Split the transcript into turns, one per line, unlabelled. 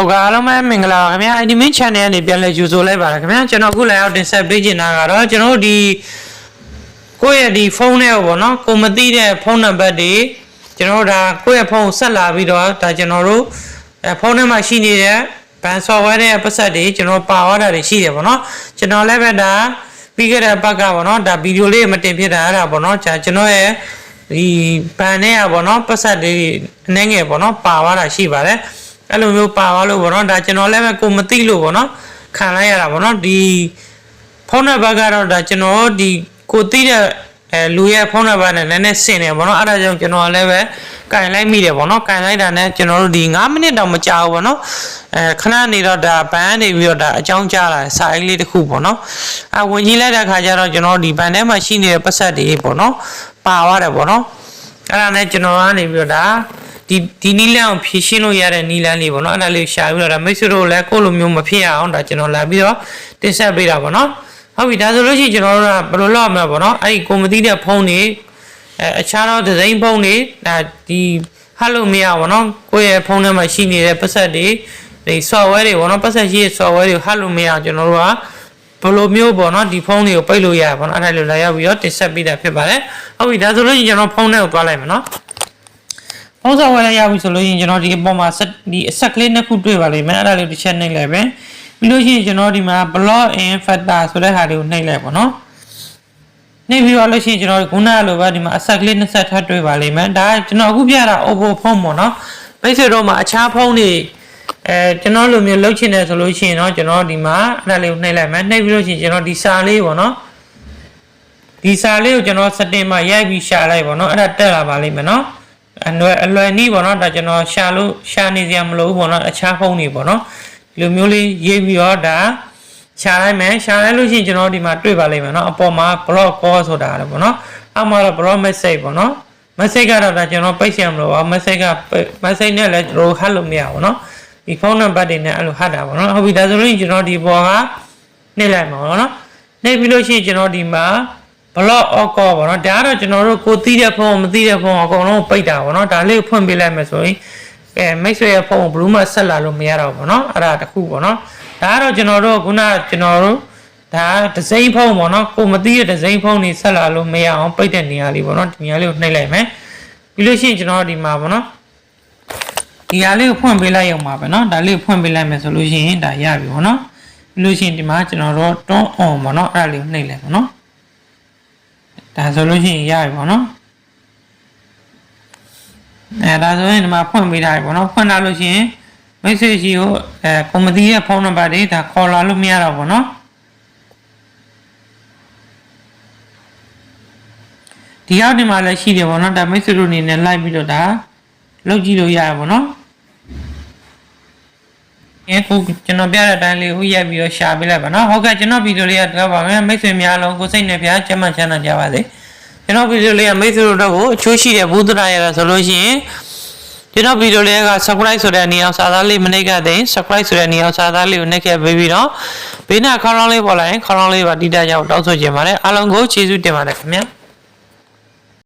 ဟုတ်ကဲ့အားလုံးပဲမင်္ဂလာပါခင်ဗျာ ID Main Channel ကနေပြန်လည်ကြိုဆိုလိုက်ပါရခင်ဗျာကျွန်တော်အခုလည်းအောင်တင်ဆက်ပေးချင်တာကတော့ကျွန်တော်တို့ဒီကိုယ့်ရဲ့ဒီဖုန်းနဲ့ပေါ့နော်ကိုမသိတဲ့ဖုန်းနံပါတ်တွေကျွန်တော်တို့ဒါကိုယ့်ရဲ့ဖုန်းကိုဆက်လာပြီးတော့ဒါကျွန်တော်တို့ဖုန်းထဲမှာရှိနေတဲ့ဘန် software ရဲ့ပတ်သက်တွေကျွန်တော်ပါသွားတာတွေရှိတယ်ပေါ့နော်ကျွန်တော်လည်းပဲဒါပြီးခဲ့တဲ့ဘက်ကပေါ့နော်ဒါဗီဒီယိုလေးမတင်ဖြစ်တာအဲ့ဒါပေါ့နော်ကျွန်တော်ရဲ့ဒီဘန်နဲ့ပေါ့နော်ပတ်သက်တွေအနေငယ်ပေါ့နော်ပါသွားတာရှိပါတယ်အဲ့လိုမျိုးပါသွားလို့ပေါ့နော်ဒါကျွန်တော်လည်းပဲကိုမသိလို့ပေါ့နော်ခံလိုက်ရတာပေါ့နော်ဒီဖုန်းနံပါတ်ကတော့ဒါကျွန်တော်ဒီကိုသိတဲ့လူရဲ့ဖုန်းနံပါတ်နဲ့လည်းနဲ့ဆင်တယ်ပေါ့နော်အဲ့ဒါကြောင့်ကျွန်တော်လည်းပဲကင်လိုက်မိတယ်ပေါ့နော်ကင်လိုက်တာနဲ့ကျွန်တော်တို့ဒီ9မိနစ်တောင်မကြာဘူးပေါ့နော်ခဏနေတော့ဒါဘန်နေပြီးတော့ဒါအကြောင်းကြားလာစာအိတ်လေးတစ်ခုပေါ့နော်ဝင်ကြီးလိုက်တဲ့ခါကျတော့ကျွန်တော်ဒီဘန်ထဲမှာရှိနေတဲ့ပတ်သက်တွေပေါ့နော်ပါသွားတယ်ပေါ့နော်အဲ့ဒါနဲ့ကျွန်တော်ကနေပြီးတော့ဒါဒီနီလန်ကိုဖြည့်ရှင်းလို့ရတဲ့နီလန်လေးပေါ့နော်အဲ့ဒါလေးရှာပြီးတော့ဒါမိတ်ဆွေတို့လည်းကိုလိုမျိုးမဖြစ်အောင်ဒါကျွန်တော်လာပြီးတော့တင်ဆက်ပေးတာပေါ့နော်ဟုတ်ပြီဒါဆိုလို့ရှိရင်ကျွန်တော်တို့ကဘယ်လိုလုပ်ရမလဲပေါ့နော်အဲ့ဒီကိုမသိတဲ့ဖုန်းတွေအခြားသောဒီဇိုင်းဖုန်းတွေဒါဒီဟတ်လို့မရပါတော့ကိုယ့်ရဲ့ဖုန်းထဲမှာရှိနေတဲ့ပတ်သက်တွေဒီ software တွေပေါ့နော်ပတ်သက်ရှိတဲ့ software တွေဟတ်လို့မရအောင်ကျွန်တော်တို့ကဘယ်လိုမျိုးပေါ့နော်ဒီဖုန်းတွေကိုပိတ်လို့ရပါပေါ့နော်အဲ့ဒါလိုလာရောက်ပြီးတော့တင်ဆက်ပေးတာဖြစ်ပါတယ်ဟုတ်ပြီဒါဆိုလို့ရှိရင်ကျွန်တော်ဖုန်းထဲကိုသွားလိုက်မယ်နော်ဖုန်း software ရပြီဆိုလို့ရှိရင်ကျွန်တော်ဒီအပေါ်မှာဒီအဆက်ကလေးနှစ်ခုတွေ့ပါလိမ့်မယ်အဲ့ဒါလေးတစ်ချက်နှိပ်လိုက်ပဲပြီးလို့ရှိရင်ကျွန်တော်ဒီမှာ block in factor ဆိုတဲ့ဟာတွေကိုနှိပ်လိုက်ပါနော်နှိပ်ပြီးတော့လို့ရှိရင်ကျွန်တော်ခုနကလိုပဲဒီမှာအဆက်ကလေးနှစ်ဆက်ထပ်တွေ့ပါလိမ့်မယ်ဒါကျွန်တော်အခုပြတာ Oppo ဖုန်းပေါ့နော်မိတ်ဆွေတို့မှာအခြားဖုန်းတွေကျွန်တော်လိုမျိုးလုပ်ချင်တယ်ဆိုလို့ရှိရင်တော့ကျွန်တော်ဒီမှာအဲ့ဒါလေးကိုနှိပ်လိုက်မယ်နှိပ်ပြီးလို့ရှိရင်ကျွန်တော်ဒီစာလေးပေါ့နော်ဒီစာလေးကိုကျွန်တော် setting မှာရိုက်ပြီးရှာလိုက်ပေါ့နော်အဲ့ဒါတက်လာပါလိမ့်မယ်နော်အလွယ်နည်းပေါ့နော်ဒါကျွန်တော်ရှာနေစရာမလိုဘူးပေါ့နော်အခြားဖုန်းတွေပေါ့နော်ဒီလိုမျိုးလေးရေးပြီးတော့ဒါရှာလိုက်မယ်ရှာလိုက်လို့ရှိရင်ကျွန်တော်ဒီမှာတွေ့ပါလိမ့်မယ်နော်အပေါ်မှာ block call ဆိုတာလည်းပေါ့နော်အောက်မှာတော့ block message ပေါ့နော် message ကတော့ဒါကျွန်တော်ပိတ်ရမလို့ပါ message နဲ့လည်းကျွန်တော်ဟတ်လို့မရဘူးနော်ဒီဖုန်းနံပါတ်တွေနဲ့အဲ့လိုဟတ်တာပေါ့နော်ဟုတ်ပြီဒါဆိုလို့ကျွန်တော်ဒီပေါ်ကနှိပ်လိုက်မှာပေါ့နော်နှိပ်ပြီးလို့ရှိရင်ကျွန်တော်ဒီမှာ block or call ပေါ့နော်ဒါကတော့ကျွန်တော်တို့ကိုသိတဲ့ဖုန်းမသိတဲ့ဖုန်းအကုန်လုံးပိတ်တာပေါ့နော်ဒါလေးကိုဖွင့်ပေးလိုက်မယ်ဆိုရင်မိတ်ဆွေရဲ့ဖုန်းကိုဘယ်လို့မှဆက်လာလို့မရတော့ဘူးပေါ့နော်အဲ့ဒါတခုပေါ့နော်ဒါကတော့ကျွန်တော်တို့ခုနကျွန်တော်တို့ဒါဒီဇိုင်းဖုန်းပေါ့နော်ကိုမသိတဲ့ဒီဇိုင်းဖုန်းတွေဆက်လာလို့မရအောင်ပိတ်တဲ့နေရာလေးပေါ့နော်ဒီနေရာလေးကိုနှိပ်လိုက်မယ်ပြီးလို့ရှိရင်ကျွန်တော်ဒီမှာပေါ့နော်ဒီဟာလေးကိုဖွင့်ပေးလိုက်ရုံပါပဲနော်ဒါလေးကိုဖွင့်ပေးလိုက်မယ်ဆိုလို့ရှိရင်ဒါရပြီပေါ့နော်ပြီးလို့ရှိရင်ဒီမှာကျွန်တော်တို့ turn on ပေါ့နော်အဲ့ဒါလေးကိုနှိပ်လိုက်ပေါ့နော်ဒါဆိုလို့ရှိရင်ရပြီပေါ့နော်ဒါဆိုရင်ဒီမှာဖွင့်ပေးထားပြီပေါ့နော်ဖွင့်လာလို့ရှိရင်မိတ်ဆွေကြီးကိုကွန်မတီရဲ့ဖုန်းနံပါတ်တွေဒါခေါ်လာလို့မရတော့ဘူးเนาะဒီအောက်ဒီမှာလည်းရှိတယ်ပေါ့เนาะဒါမိတ်ဆွေတို့အနေနဲ့လိုက်ပြီးတော့ဒါလုပ်ကြည့်လို့ရရပေါ့เนาะအခုကျွန်တော်ပြတဲ့အတိုင်းလေးကိုရိုက်ပြီးတော့ရှာပေးလိုက်ပါเนาะဟုတ်ကဲ့ကျွန်တော်ဗီဒီယိုလေးကတော့ပါမယ်မိတ်ဆွေများလုံးကိုစိတ်နဲ့ဖျားကျမ်းမှချမ်းသာကြပါစေကျွန်တော်ဗီဒီယိုလေးကမိတ်ဆွေတို့ကိုအချိုးရှိတဲ့ဘူးတရာရတာဆိုလို့ရှိရင်ကျွန်တော်ဗီဒီယိုလေးက subscribe ဆိုတဲ့နေရာစာသားလေးမနှိပ်ခဲ့တဲ့ subscribe ဆိုတဲ့နေရာစာသားလေးကိုနှိပ်ခဲ့ပြီးတော့ဘေးနာခေါင်းလောင်းလေးပေါ်လာရင်ခေါင်းလောင်းလေးပါတိတကြအောင်တောင်းဆိုချင်ပါတယ်အားလုံးကိုကျေးဇူးတင်ပါတယ်ခင်ဗျာ